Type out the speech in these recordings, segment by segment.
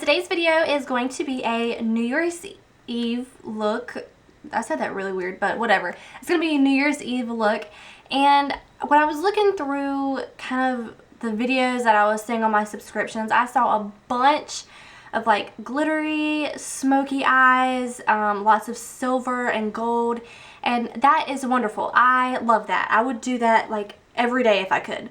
today's video is going to be a New Year's Eve look. I said that really weird, but whatever. It's going to be a New Year's Eve look. And when I was looking through kind of the videos that I was seeing on my subscriptions, I saw a bunch of like glittery, smoky eyes, lots of silver and gold. And that is wonderful. I love that. I would do that like every day if I could.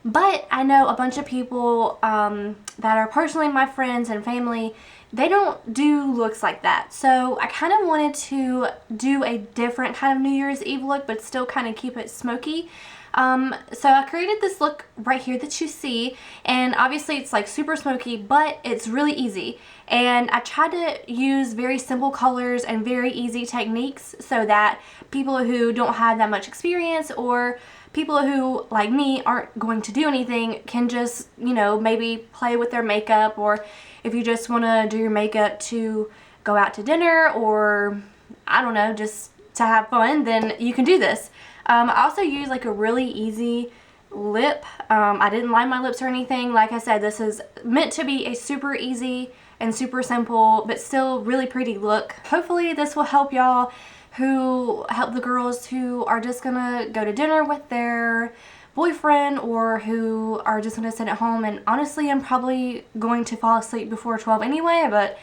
But I know a bunch of people that are personally my friends and family, they don't do looks like that. So I kind of wanted to do a different kind of New Year's Eve look, but still kind of keep it smoky. So I created this look right here that you see, and obviously it's like super smoky, but it's really easy. And I tried to use very simple colors and very easy techniques so that people who don't have that much experience or people who, like me, aren't going to do anything can just, you know, maybe play with their makeup, or if you just want to do your makeup to go out to dinner or, I don't know, just to have fun, then you can do this. I also use like a really easy lip. I didn't line my lips or anything. Like I said, this is meant to be a super easy and super simple, but still really pretty look. Hopefully this will help y'all help the girls who are just gonna go to dinner with their boyfriend or who are just gonna sit at home. And honestly, I'm probably going to fall asleep before 12 anyway, but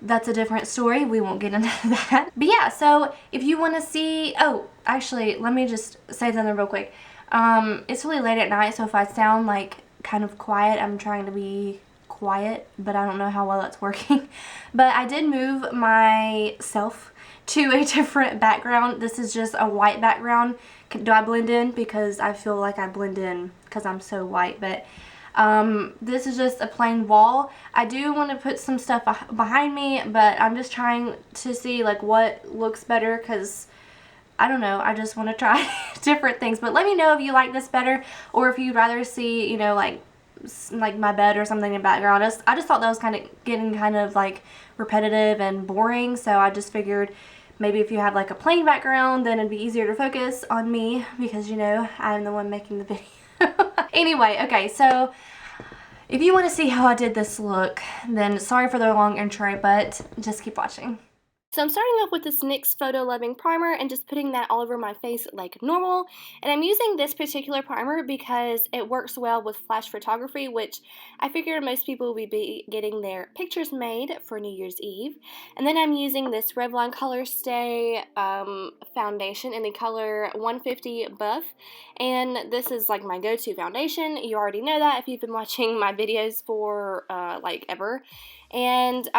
that's a different story. We won't get into that. But yeah, so if you want to see, oh, actually, let me just say something real quick. It's really late at night, so if I sound like kind of quiet, I'm trying to be quiet, but I don't know how well that's working. But I did move myself to a different background. This is just a white background. Do I blend in? Because I feel like I blend in because I'm so white, but this is just a plain wall. I do want to put some stuff behind me, but I'm just trying to see like what looks better, because I don't know, I just want to try different things. But let me know if you like this better, or if you'd rather see, you know, like my bed or something in the background. I just thought that was kind of getting kind of like repetitive and boring, so I just figured maybe if you have like a plain background, then it'd be easier to focus on me, because, you know, I'm the one making the video. Anyway, okay, so if you want to see how I did this look, then sorry for the long intro, but just keep watching. So I'm starting off with this NYX Photo Loving Primer and just putting that all over my face like normal. And I'm using this particular primer because it works well with flash photography, which I figure most people will be getting their pictures made for New Year's Eve. And then I'm using this Revlon Color Stay foundation in the color 150 Buff. And this is like my go-to foundation. You already know that if you've been watching my videos for like ever. And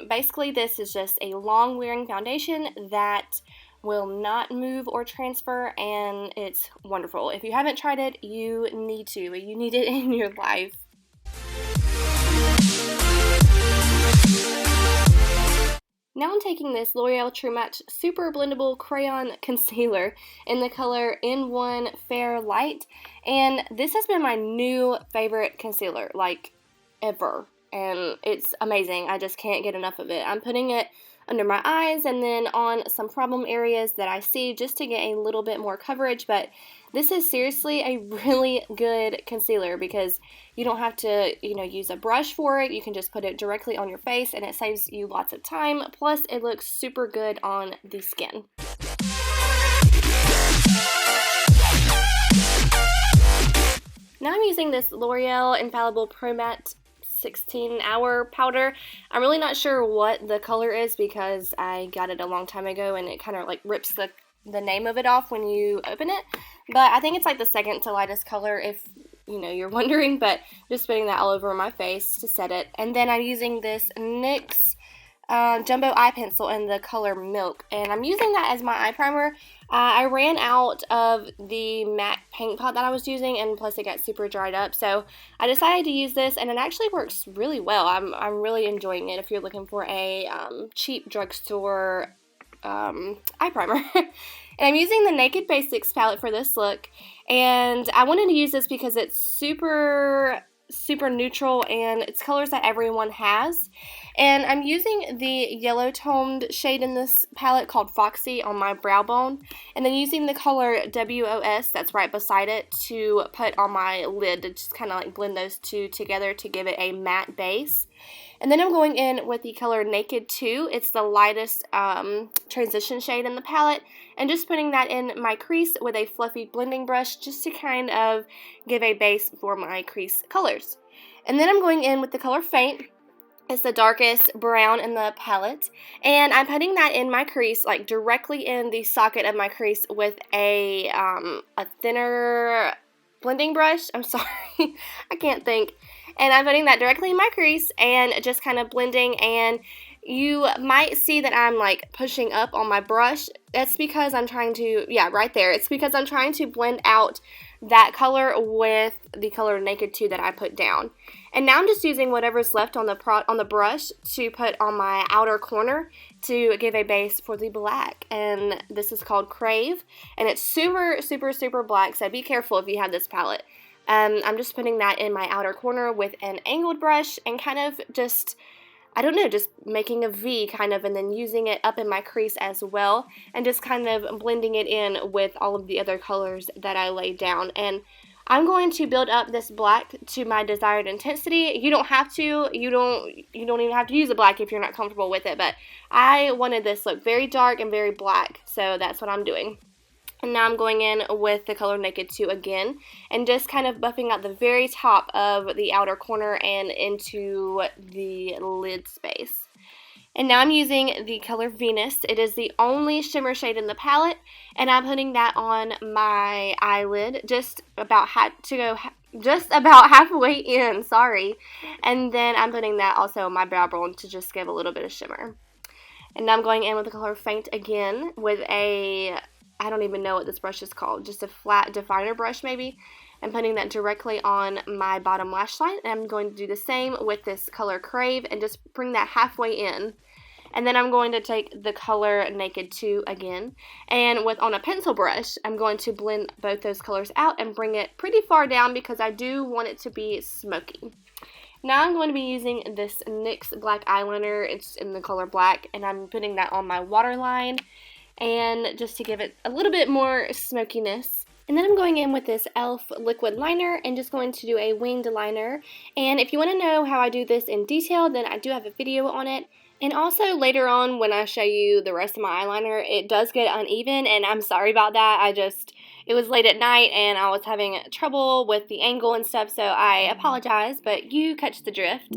basically this is just a long wearing foundation that will not move or transfer, and it's wonderful. If you haven't tried it, you need to. You need it in your life. Now I'm taking this L'Oreal True Match Super Blendable Crayon Concealer in the color N1 Fair Light, and this has been my new favorite concealer, like, ever. And it's amazing. I just can't get enough of it. I'm putting it under my eyes and then on some problem areas that I see just to get a little bit more coverage. But this is seriously a really good concealer because you don't have to, you know, use a brush for it. You can just put it directly on your face and it saves you lots of time. Plus, it looks super good on the skin. Now I'm using this L'Oreal Infallible Pro Matte 16-hour powder. I'm really not sure what the color is because I got it a long time ago and it kind of like rips the name of it off when you open it. But I think it's like the second to lightest color, if you know you're wondering. But just putting that all over my face to set it. And then I'm using this NYX Jumbo Eye Pencil in the color Milk, and I'm using that as my eye primer. I ran out of the matte paint pot that I was using, and plus it got super dried up, so I decided to use this, and it actually works really well. I'm really enjoying it if you're looking for a cheap drugstore eye primer. And I'm using the Naked Basics palette for this look, and I wanted to use this because it's super neutral and it's colors that everyone has. And I'm using the yellow toned shade in this palette called Foxy on my brow bone, and then using the color WOS that's right beside it to put on my lid to just kind of like blend those two together to give it a matte base. And then I'm going in with the color Naked 2. It's the lightest transition shade in the palette, and just putting that in my crease with a fluffy blending brush just to kind of give a base for my crease colors. And then I'm going in with the color Faint. It's the darkest brown in the palette, and I'm putting that in my crease, like directly in the socket of my crease with a thinner blending brush. I'm sorry, I can't think. And I'm putting that directly in my crease and just kind of blending, and you might see that I'm like pushing up on my brush. That's because I'm trying to, yeah, right there. It's because I'm trying to blend out that color with the color Naked 2 that I put down. And now I'm just using whatever's left on the brush to put on my outer corner to give a base for the black. And this is called Crave, and it's super, super, super black, so be careful if you have this palette. I'm just putting that in my outer corner with an angled brush and kind of just, I don't know, just making a V kind of, and then using it up in my crease as well, and just kind of blending it in with all of the other colors that I laid down. And I'm going to build up this black to my desired intensity. You don't have to, you don't even have to use a black if you're not comfortable with it, but I wanted this look very dark and very black, so that's what I'm doing. And now I'm going in with the color Naked 2 again, and just kind of buffing out the very top of the outer corner and into the lid space. And now I'm using the color Venus. It is the only shimmer shade in the palette, and I'm putting that on my eyelid just about halfway in, sorry. And then I'm putting that also on my brow bone to just give a little bit of shimmer. And now I'm going in with the color Faint again with a, I don't even know what this brush is called, just a flat definer brush maybe. I'm putting that directly on my bottom lash line, and I'm going to do the same with this color Crave and just bring that halfway in. And then I'm going to take the color Naked 2 again, and on a pencil brush, I'm going to blend both those colors out and bring it pretty far down because I do want it to be smoky. Now I'm going to be using this NYX black eyeliner. It's in the color black, and I'm putting that on my waterline, and just to give it a little bit more smokiness. And then I'm going in with this e.l.f. liquid liner and just going to do a winged liner. And if you want to know how I do this in detail, then I do have a video on it. And also later on when I show you the rest of my eyeliner, it does get uneven, and I'm sorry about that. It was late at night and I was having trouble with the angle and stuff, so I apologize, but you catch the drift.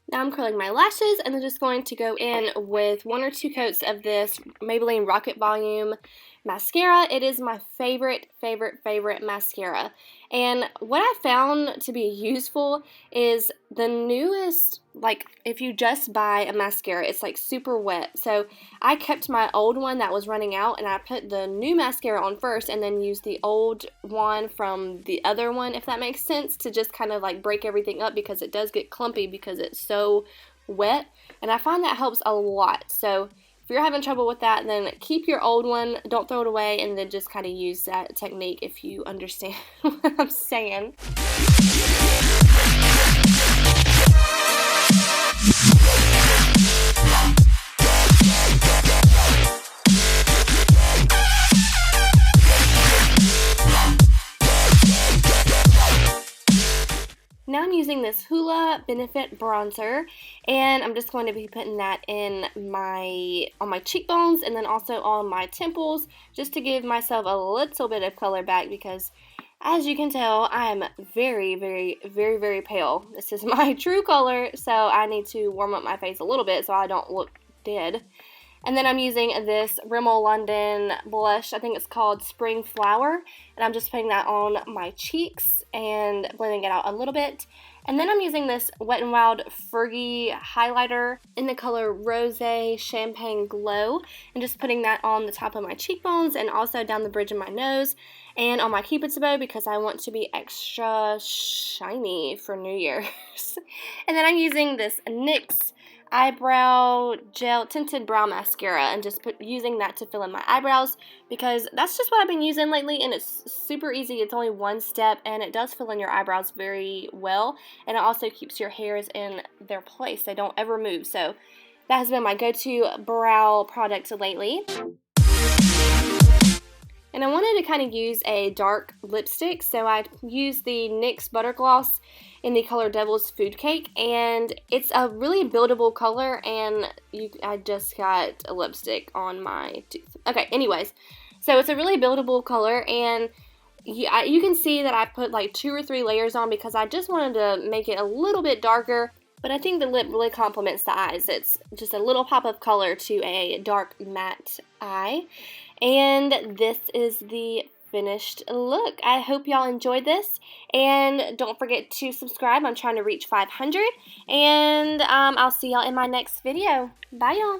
Now I'm curling my lashes, and then just going to go in with 1 or 2 coats of this Maybelline Rocket Volume mascara. It is my favorite mascara. And what I found to be useful is the newest, like if you just buy a mascara, it's like super wet. So I kept my old one that was running out, and I put the new mascara on first and then used the old one from the other one, if that makes sense, to just kind of like break everything up because it does get clumpy because it's so wet. And I find that helps a lot. So if you're having trouble with that, then keep your old one, don't throw it away, and then just kind of use that technique if you understand what I'm saying. Now I'm using this Hoola Benefit Bronzer, and I'm just going to be putting that on my cheekbones and then also on my temples, just to give myself a little bit of color back, because as you can tell, I am very, very, very, very pale. This is my true color, so I need to warm up my face a little bit so I don't look dead. And then I'm using this Rimmel London blush. I think it's called Spring Flower. And I'm just putting that on my cheeks and blending it out a little bit. And then I'm using this Wet n Wild Fergie highlighter in the color Rose Champagne Glow. And just putting that on the top of my cheekbones and also down the bridge of my nose and on my Cupid's bow because I want to be extra shiny for New Year's. And then I'm using this NYX eyebrow gel tinted brow mascara and just using that to fill in my eyebrows because that's just what I've been using lately, and it's super easy. It's only one step and it does fill in your eyebrows very well, and it also keeps your hairs in their place. They don't ever move. So that has been my go-to brow product lately. And I wanted to kind of use a dark lipstick, so I used the NYX Butter Gloss in the color Devil's Food Cake, and it's a really buildable color, and I just got a lipstick on my tooth. Okay, anyways, so it's a really buildable color, and you can see that I put like 2 or 3 layers on because I just wanted to make it a little bit darker, but I think the lip really complements the eyes. It's just a little pop of color to a dark matte eye. And this is the finished look. I hope y'all enjoyed this, and don't forget to subscribe. I'm trying to reach 500, and I'll see y'all in my next video. Bye, y'all.